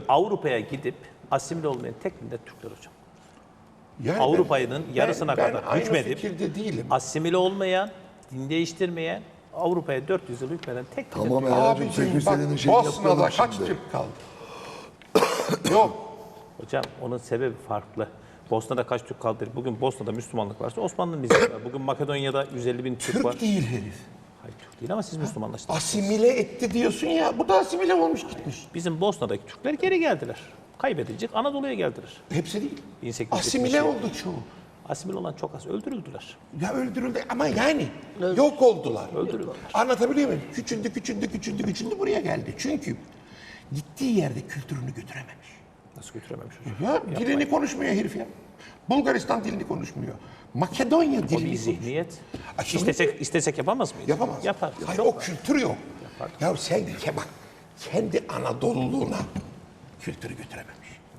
Avrupa'ya gidip asimile olmayan tek millet Türkler hocam. Yani Avrupa'nın yarısına ben kadar aynı hükmedip fikirde değilim. asimile olmayan, din değiştirmeyen, Avrupa'ya 400 yıl hükmeden tek millet Tamam Türkler. Erhan'cığım Abiciğim Tekir bak senin şeyini Bosna'da yapalım kaç şimdi. Türk kaldı? Yok. Hocam onun sebebi farklı. Bosna'da kaç Türk kaldı? Bugün Bosna'da Müslümanlık varsa Osmanlı'nın izniyle var. Bugün Makedonya'da 150 bin Türk var. Türk değil herif. Hayır Türk değil ama siz Müslümanlaştınız. Asimile etti diyorsun ya. Bu da asimile olmuş gitmiş. Bizim Bosna'daki Türkler geri geldiler. Kaybedilecek Anadolu'ya geldiler. Hepsi değil. 1877. Asimile oldu çoğu. Asimile olan çok az. Öldürüldüler. Ya öldürüldü ama yani yok oldular. Öldürüldüler. Anlatabiliyor muyum? Küçüldü buraya geldi. Çünkü gittiği yerde kültürünü götürememiş. Nasıl götürememiş hocam? Ya dilini konuşmuyor herif ya. Bulgaristan dilini konuşmuyor. Makedonya O bir dilini konuşuyor. zihniyet. Şimdi- İstesek yapamaz mıyız? Yapamaz. Yapar. Hayır Çok o var. kültür yok. Yapar. Ya sen bak kendi Anadolu'luğuna kültürü götürememiş.